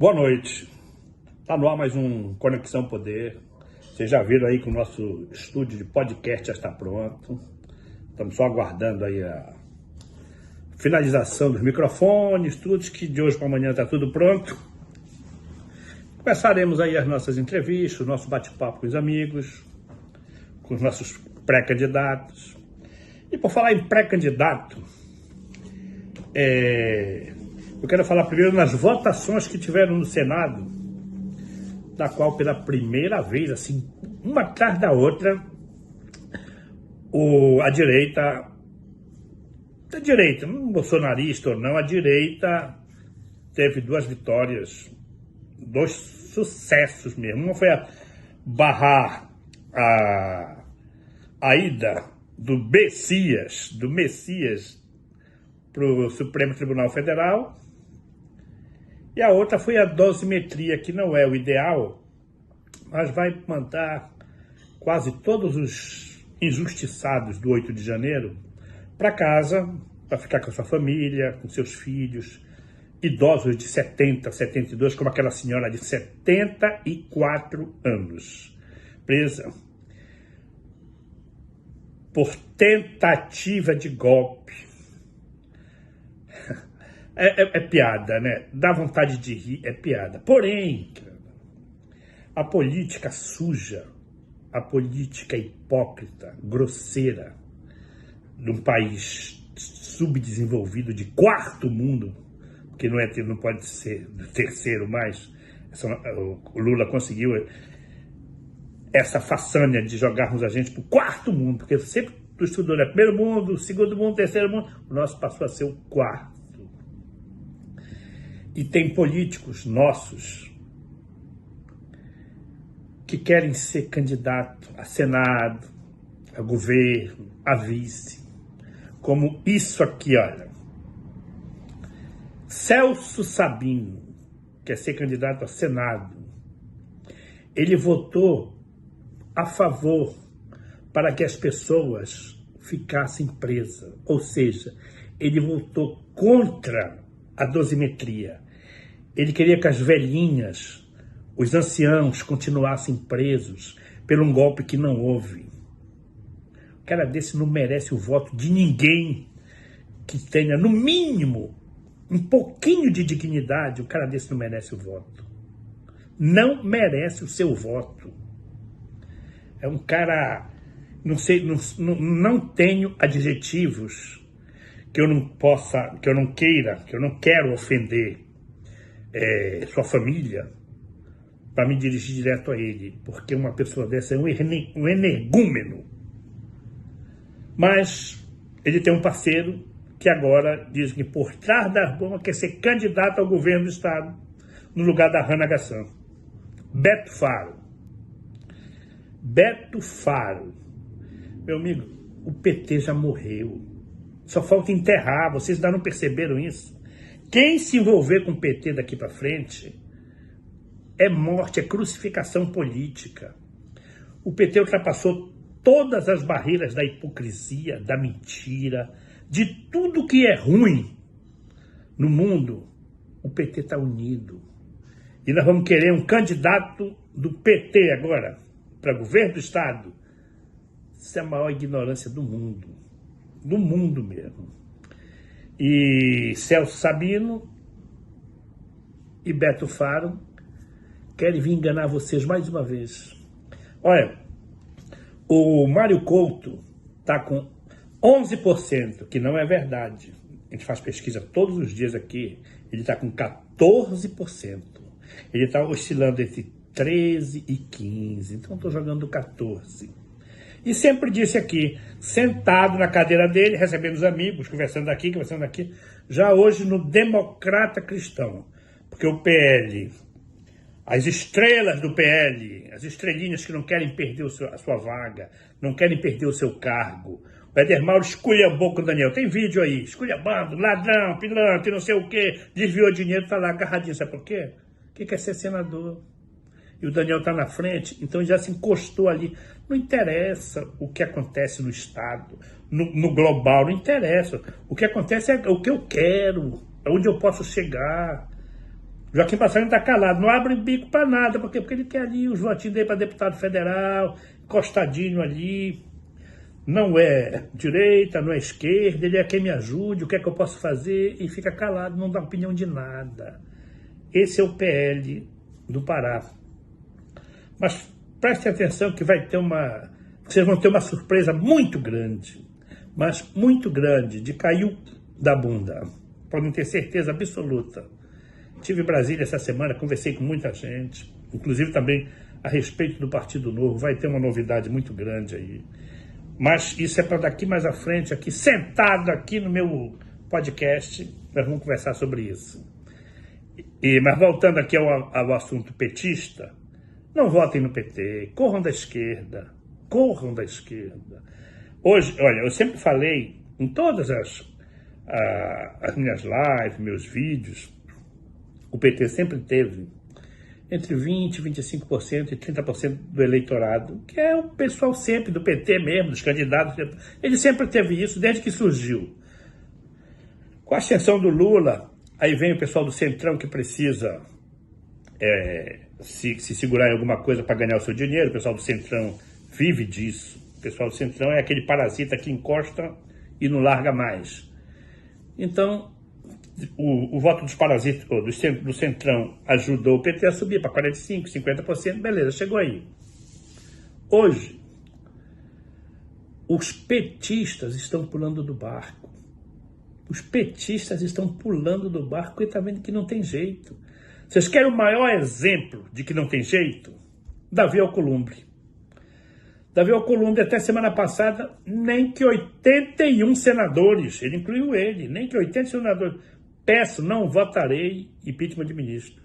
Boa noite. Tá no ar mais um Conexão Poder. Vocês já viram aí que o nosso estúdio de podcast já está pronto. Estamos só aguardando aí a finalização dos microfones, tudo, que de hoje para amanhã está tudo pronto. Começaremos aí as nossas entrevistas, o nosso bate-papo com os amigos, com os nossos pré-candidatos. E por falar em pré-candidato, eu quero falar primeiro nas votações que tiveram no Senado, da qual pela primeira vez, assim, uma atrás da outra, a direita, não bolsonarista ou não, a direita teve duas vitórias, dois sucessos mesmo. Uma foi barrar a ida do Messias para o Supremo Tribunal Federal, e a outra foi a dosimetria, que não é o ideal, mas vai mandar quase todos os injustiçados do 8 de janeiro para casa, para ficar com a sua família, com seus filhos, idosos de 70, 72, como aquela senhora de 74 anos, presa por tentativa de golpe. É piada, né? Dá vontade de rir, é piada. Porém, a política suja, a política hipócrita, grosseira, de um país subdesenvolvido de quarto mundo, que não pode ser do terceiro mais, o Lula conseguiu essa façanha de jogarmos a gente para o quarto mundo, porque sempre tu estudou, né? Primeiro mundo, segundo mundo, terceiro mundo, o nosso passou a ser o quarto. E tem políticos nossos que querem ser candidato a Senado, a governo, a vice, como isso aqui, olha. Celso Sabino quer ser candidato a Senado. Ele votou a favor para que as pessoas ficassem presas, ou seja, ele votou contra a dosimetria. Ele queria que as velhinhas, os anciãos, continuassem presos por um golpe que não houve. Um cara desse não merece o voto de ninguém que tenha, no mínimo, um pouquinho de dignidade. Um cara desse não merece o voto. Não merece o seu voto. É um cara, não sei, não tenho adjetivos que eu não possa, que eu não queira, que eu não quero ofender sua família, para me dirigir direto a ele, porque uma pessoa dessa é um energúmeno. Mas ele tem um parceiro que agora diz que por trás das bombas quer ser candidato ao governo do estado, no lugar da Hannah Gassan. Beto Faro. Beto Faro. Meu amigo, o PT já morreu. Só falta enterrar, vocês ainda não perceberam isso? Quem se envolver com o PT daqui para frente é morte, é crucificação política. O PT ultrapassou todas as barreiras da hipocrisia, da mentira, de tudo que é ruim no mundo. O PT está unido. E nós vamos querer um candidato do PT agora para governo do estado. Isso é a maior ignorância do mundo. Do mundo mesmo. E Celso Sabino e Beto Faro querem vir enganar vocês mais uma vez. Olha, o Mário Couto está com 11%, que não é verdade. A gente faz pesquisa todos os dias aqui. Ele está com 14%. Ele está oscilando entre 13 e 15. Então estou jogando 14%. E sempre disse aqui, sentado na cadeira dele, recebendo os amigos, conversando aqui, já hoje no Democrata Cristão. Porque o PL, as estrelas do PL, as estrelinhas que não querem perder a sua vaga, não querem perder o seu cargo. O Éder Mauro esculhambou com o Daniel. Tem vídeo aí, esculhambando, ladrão, pilantra, não sei o quê, desviou dinheiro, tá lá agarradinho. Sabe por quê? Porque quer ser senador. E o Daniel está na frente, então já se encostou ali. Não interessa o que acontece no Estado, no global, não interessa. O que acontece é o que eu quero, onde eu posso chegar. Joaquim Passarinho está calado, não abre bico para nada, porque ele quer ali os votinhos dele para deputado federal, encostadinho ali. Não é direita, não é esquerda, ele é quem me ajude, o que é que eu posso fazer, e fica calado, não dá opinião de nada. Esse é o PL do Pará. Mas prestem atenção que vocês vão ter uma surpresa muito grande, mas muito grande, de cair da bunda. Podem ter certeza absoluta. Estive em Brasília essa semana, conversei com muita gente, inclusive também a respeito do Partido Novo. Vai ter uma novidade muito grande aí. Mas isso é para daqui mais à frente, aqui sentado aqui no meu podcast, nós vamos conversar sobre isso. Mas voltando aqui ao assunto petista, não votem no PT, corram da esquerda, corram da esquerda. Hoje, olha, eu sempre falei em todas as minhas lives, meus vídeos, o PT sempre teve entre 20%, 25% e 30% do eleitorado, que é o pessoal sempre do PT mesmo, dos candidatos. Ele sempre teve isso desde que surgiu. Com a ascensão do Lula, aí vem o pessoal do Centrão que precisa se segurar em alguma coisa para ganhar o seu dinheiro. O pessoal do Centrão vive disso. O pessoal do Centrão é aquele parasita que encosta e não larga mais. Então, o voto dos parasitas, do Centrão, ajudou o PT a subir para 45%, 50%, beleza, chegou aí. Hoje, os petistas estão pulando do barco. Os petistas estão pulando do barco porque estão vendo que não tem jeito. Vocês querem o maior exemplo de que não tem jeito? Davi Alcolumbre. Davi Alcolumbre, até semana passada, nem que 81 senadores, ele incluiu ele, nem que 80 senadores, peço, não votarei impeachment de ministro.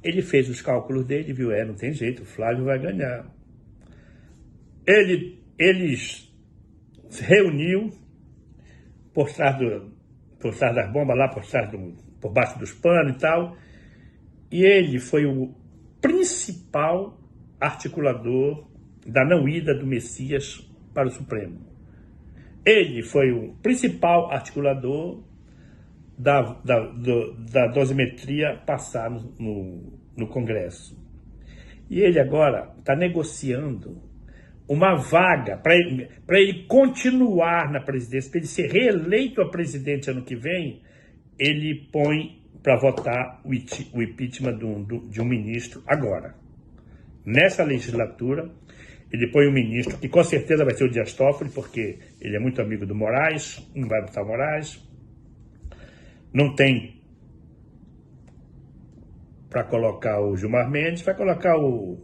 Ele fez os cálculos dele, viu, não tem jeito, o Flávio vai ganhar. Eles se reuniu por trás das bombas lá, por baixo dos panos e tal, e ele foi o principal articulador da não ida do Messias para o Supremo. Ele foi o principal articulador da dosimetria passar no Congresso. E ele agora está negociando uma vaga para ele continuar na presidência, para ele ser reeleito a presidente ano que vem. Ele põe para votar o impeachment de um ministro agora. Nessa legislatura, ele põe um ministro que com certeza vai ser o Dias Toffoli, porque ele é muito amigo do Moraes, não vai votar o Moraes. Não tem para colocar o Gilmar Mendes, vai colocar o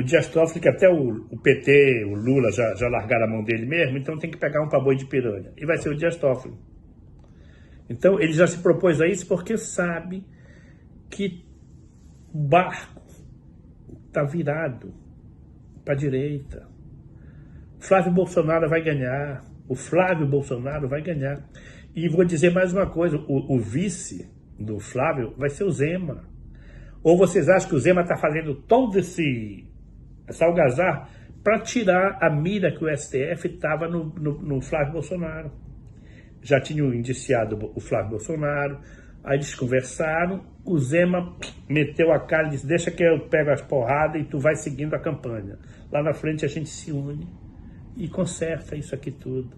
Dias Toffoli, que até o PT, o Lula já largaram a mão dele mesmo, então tem que pegar um para boi de piranha. E vai ser o Dias Toffoli. Então ele já se propôs a isso porque sabe que o barco está virado para a direita. Flávio Bolsonaro vai ganhar. O Flávio Bolsonaro vai ganhar. E vou dizer mais uma coisa, o vice do Flávio vai ser o Zema. Ou vocês acham que o Zema está fazendo todo essa algazarra para tirar a mira que o STF estava no Flávio Bolsonaro? Já tinham indiciado o Flávio Bolsonaro, aí eles conversaram, o Zema meteu a cara e disse, deixa que eu pego as porradas e tu vai seguindo a campanha. Lá na frente a gente se une e conserta isso aqui tudo.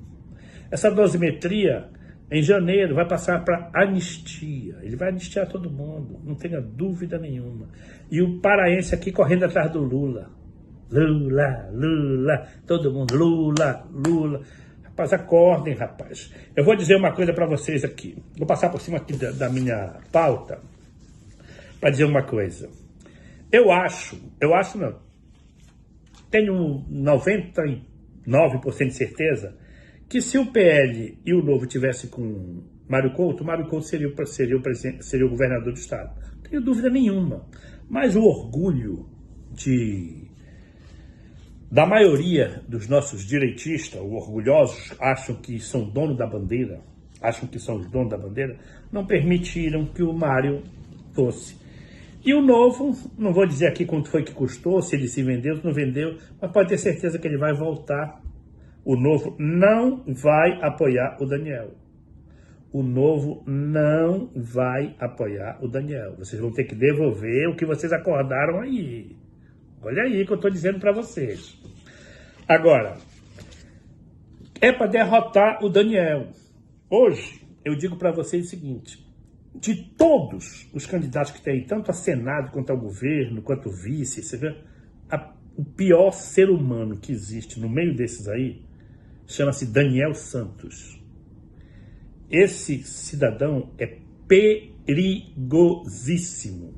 Essa dosimetria, em janeiro, vai passar para anistia. Ele vai anistiar todo mundo, não tenha dúvida nenhuma. E o paraense aqui correndo atrás do Lula. Lula, Lula, todo mundo, Lula, Lula. Rapaz, acordem, rapaz. Eu vou dizer uma coisa para vocês aqui. Vou passar por cima aqui da minha pauta para dizer uma coisa. Eu acho não. Tenho 99% de certeza que se o PL e o Novo tivesse com Mário Couto seria o governador do estado. Não tenho dúvida nenhuma. Mas o orgulho da maioria dos nossos direitistas, os orgulhosos, acham que são dono da bandeira, não permitiram que o Mário fosse. E o Novo, não vou dizer aqui quanto foi que custou, se ele se vendeu, se não vendeu, mas pode ter certeza que ele vai voltar. O Novo não vai apoiar o Daniel. o Novo não vai apoiar o Daniel. Vocês vão ter que devolver o que vocês acordaram aí. Olha aí que eu estou dizendo para vocês. Agora, é para derrotar o Daniel. Hoje, eu digo para vocês o seguinte: de todos os candidatos que tem, tanto a Senado, quanto ao governo, quanto o vice, você vê, o pior ser humano que existe no meio desses aí chama-se Daniel Santos. Esse cidadão é perigosíssimo.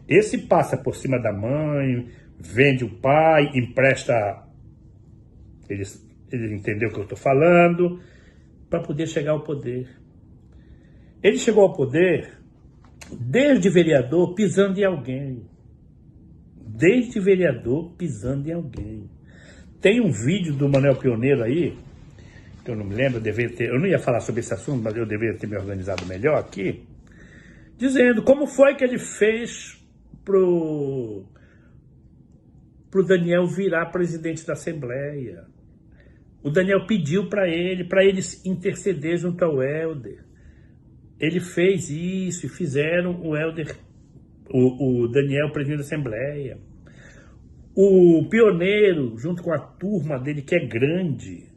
Esse passa por cima da mãe, vende o pai, empresta... Ele entendeu o que eu estou falando, para poder chegar ao poder. Ele chegou ao poder desde vereador pisando em alguém. Desde vereador pisando em alguém. Tem um vídeo do Manuel Pioneiro aí, que eu não me lembro, eu não ia falar sobre esse assunto, mas eu deveria ter me organizado melhor aqui, dizendo como foi que ele fez pro Daniel virar presidente da Assembleia. O Daniel pediu para ele interceder junto ao Helder. Ele fez isso e fizeram o Helder, o Daniel presidente da Assembleia. O Pioneiro, junto com a turma dele, que é grande,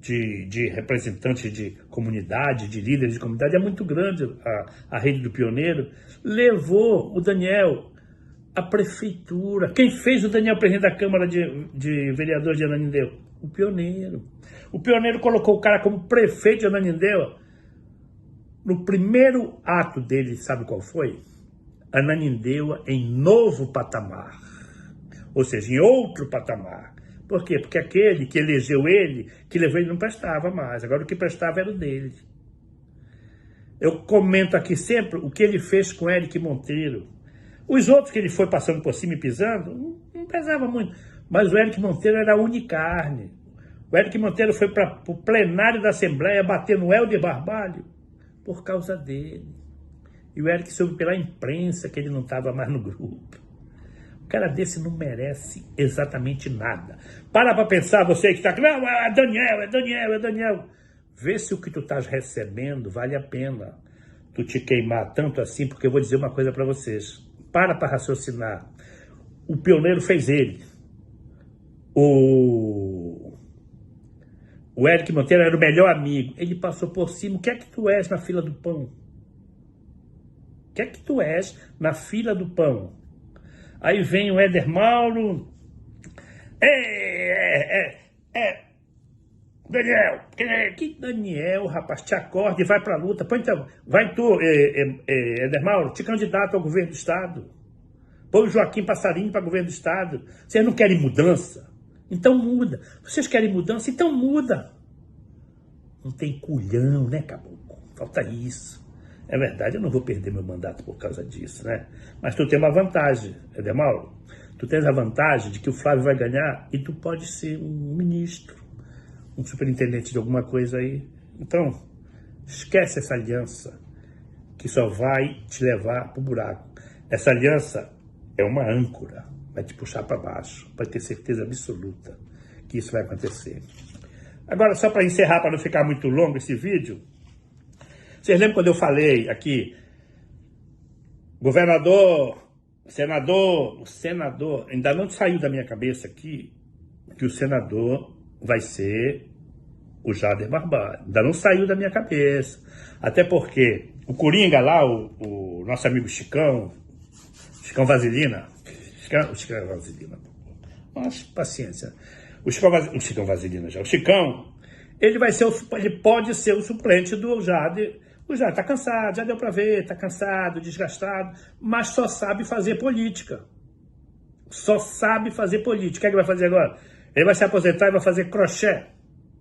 de representantes de comunidade, de líderes de comunidade, é muito grande a rede do Pioneiro, levou o Daniel à prefeitura. Quem fez o Daniel presidente da Câmara de Vereadores de Ananindeua? O Pioneiro. O Pioneiro colocou o cara como prefeito de Ananindeua. No primeiro ato dele, sabe qual foi? Ananindeua em novo patamar. Ou seja, em outro patamar. Por quê? Porque aquele que elegeu ele, que levou ele, não prestava mais. Agora o que prestava era o dele. Eu comento aqui sempre o que ele fez com Eric Monteiro. Os outros que ele foi passando por cima e pisando, não pesava muito. Mas o Eric Monteiro era unicarne. O Eric Monteiro foi para o plenário da Assembleia bater no Helder Barbalho por causa dele. E o Eric soube pela imprensa que ele não estava mais no grupo. O cara desse não merece exatamente nada. Para pensar, você que está aqui, não, é Daniel, é Daniel, é Daniel. Vê se o que tu estás recebendo vale a pena tu te queimar tanto assim, porque eu vou dizer uma coisa para vocês. Para raciocinar. O Pioneiro fez ele. O Eric Monteiro era o melhor amigo. Ele passou por cima. O que é que tu és na fila do pão? O que é que tu és na fila do pão? Aí vem o Éder Mauro. Daniel, que Daniel, rapaz, te acorde e vai pra luta. Põe então, vai tu, Éder Mauro, te candidato ao governo do Estado. Põe o Joaquim Passarinho para governo do Estado. Vocês não querem mudança? Então muda. Vocês querem mudança? Então muda. Não tem culhão, né, caboclo? Falta isso. É verdade, eu não vou perder meu mandato por causa disso, né? Mas tu tem uma vantagem, Éder Mauro. Tu tens a vantagem de que o Flávio vai ganhar e tu pode ser um ministro, um superintendente de alguma coisa aí. Então, esquece essa aliança que só vai te levar pro buraco. Essa aliança é uma âncora, vai te puxar para baixo, pode ter certeza absoluta que isso vai acontecer. Agora, só para encerrar, para não ficar muito longo esse vídeo, vocês lembram quando eu falei aqui, governador, senador, o senador, ainda não saiu da minha cabeça aqui que o senador vai ser o Jader Barbalho. Ainda não saiu da minha cabeça. Até porque o Coringa lá, o nosso amigo Chicão Vaselina, Chicão Vaselina, mas paciência, o Chicão Vaselina já, o Chicão, ele pode ser o suplente do Jader. O Jader tá cansado, já deu para ver, tá cansado, desgastado, mas só sabe fazer política. Só sabe fazer política. O que é que vai fazer agora? Ele vai se aposentar e vai fazer crochê.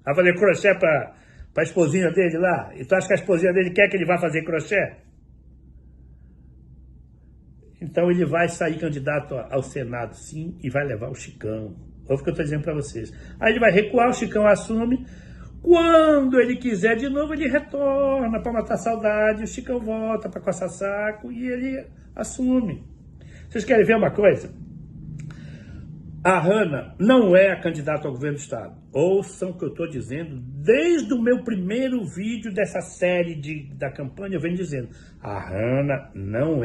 Vai fazer crochê para a esposinha dele lá. E tu acha que a esposinha dele quer que ele vá fazer crochê? Então ele vai sair candidato ao Senado, sim, e vai levar o Chicão. Ouve o que eu estou dizendo para vocês. Aí ele vai recuar, o Chicão assume. Quando ele quiser de novo, ele retorna para matar saudade. O Chicão volta para coçar saco e ele assume. Vocês querem ver uma coisa? A Hanna não é a candidata ao governo do Estado. Ouçam o que eu estou dizendo desde o meu primeiro vídeo dessa série da campanha, eu venho dizendo. A Hanna não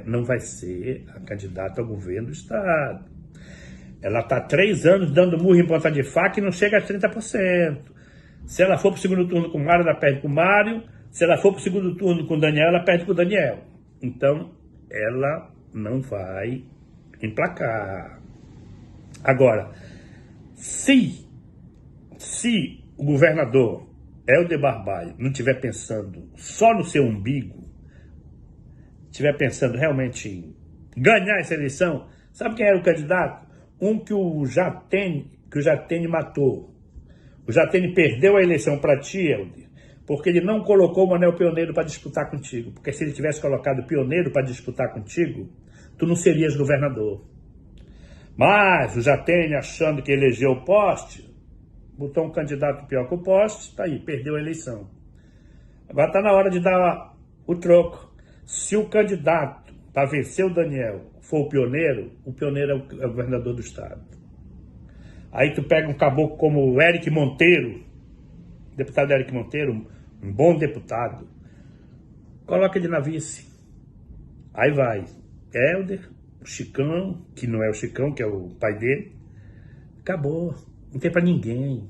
não vai ser a candidata ao governo do Estado. Ela está há 3 anos dando murro em ponta de faca e não chega a 30%. Se ela for para o segundo turno com o Mário, ela perde com o Mário. Se ela for para o segundo turno com o Daniel, ela perde com o Daniel. Então, ela não vai emplacar. Agora, se o governador Helder Barbalho não estiver pensando só no seu umbigo, estiver pensando realmente em ganhar essa eleição, sabe quem era o candidato? Um que o Jatene matou. O Jatene perdeu a eleição para ti, Helder, porque ele não colocou o Manel Pioneiro para disputar contigo. Porque se ele tivesse colocado o Pioneiro para disputar contigo, tu não serias governador. Mas o Jatene, achando que elegeu o Poste, botou um candidato pior que o Poste, tá aí, perdeu a eleição. Agora está na hora de dar o troco. Se o candidato para vencer o Daniel for o Pioneiro é o governador do Estado. Aí tu pega um caboclo como o Eric Monteiro, deputado Eric Monteiro, um bom deputado, coloca ele na vice. Aí vai Helder, o Chicão, que não é o Chicão, que é o pai dele. Acabou. Não tem pra ninguém.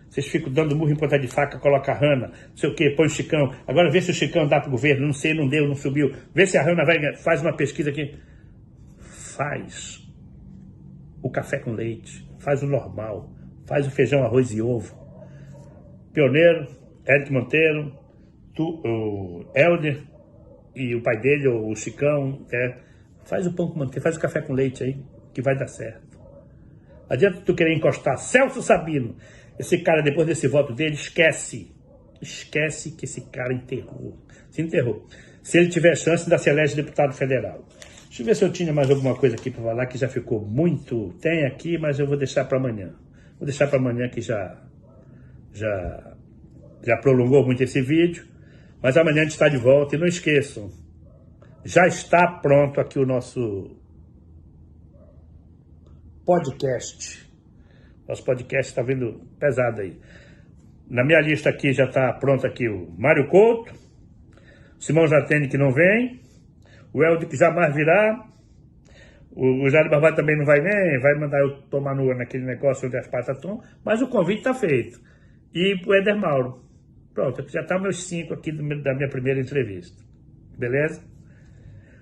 Vocês ficam dando murro em ponta de faca, coloca a Hanna, não sei o que, põe o Chicão. Agora vê se o Chicão dá pro governo. Não sei, não deu, não subiu. Vê se a Hanna faz uma pesquisa aqui. Faz o café com leite. Faz o normal. Faz o feijão, arroz e ovo. Pioneiro, Eric Monteiro, o Helder e o pai dele, o Chicão, faz o pão com manteiga, faz o café com leite aí, que vai dar certo. Adianta tu querer encostar Celso Sabino. Esse cara, depois desse voto dele, esquece que esse cara se enterrou. Se ele tiver chance, ainda se elege deputado federal. Deixa eu ver se eu tinha mais alguma coisa aqui para falar, que já ficou muito... Tem aqui, mas eu vou deixar para amanhã. Vou deixar para amanhã, que já prolongou muito esse vídeo. Mas amanhã a gente está de volta. E não esqueçam, já está pronto aqui o nosso podcast. Nosso podcast está vindo pesado aí. Na minha lista aqui já está pronto aqui o Mário Couto, Simão Jatene, que não vem, o Helder, que jamais virá, o Jair Barbalho também não vai nem, vai mandar eu tomar naquele negócio onde as patas estão, mas o convite está feito. E o Éder Mauro. Pronto, já está meus 5 aqui da minha primeira entrevista. Beleza?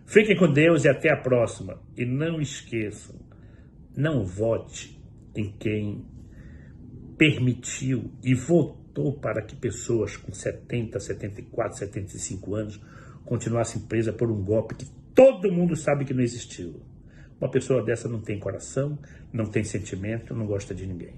Fiquem com Deus e até a próxima. E não esqueçam, não vote em quem permitiu e votou para que pessoas com 70, 74, 75 anos continuassem presas por um golpe que todo mundo sabe que não existiu. Uma pessoa dessa não tem coração, não tem sentimento, não gosta de ninguém.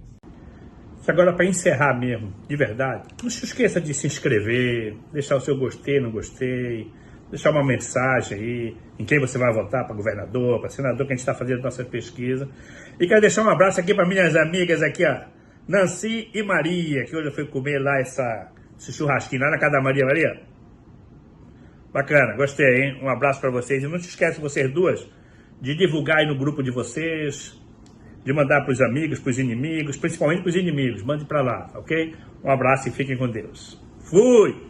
Agora, para encerrar mesmo, de verdade, não se esqueça de se inscrever, deixar o seu gostei, não gostei, deixar uma mensagem aí em quem você vai votar, para governador, para senador, que a gente está fazendo nossa pesquisa. E quero deixar um abraço aqui para minhas amigas aqui, ó, Nancy e Maria, que hoje eu fui comer lá esse churrasquinho lá na casa da Maria. Maria, bacana, gostei, hein? Um abraço para vocês. E não se esqueça, vocês duas, de divulgar aí no grupo de vocês, de mandar para os amigos, para os inimigos, principalmente para os inimigos. Mande para lá, ok? Um abraço e fiquem com Deus. Fui!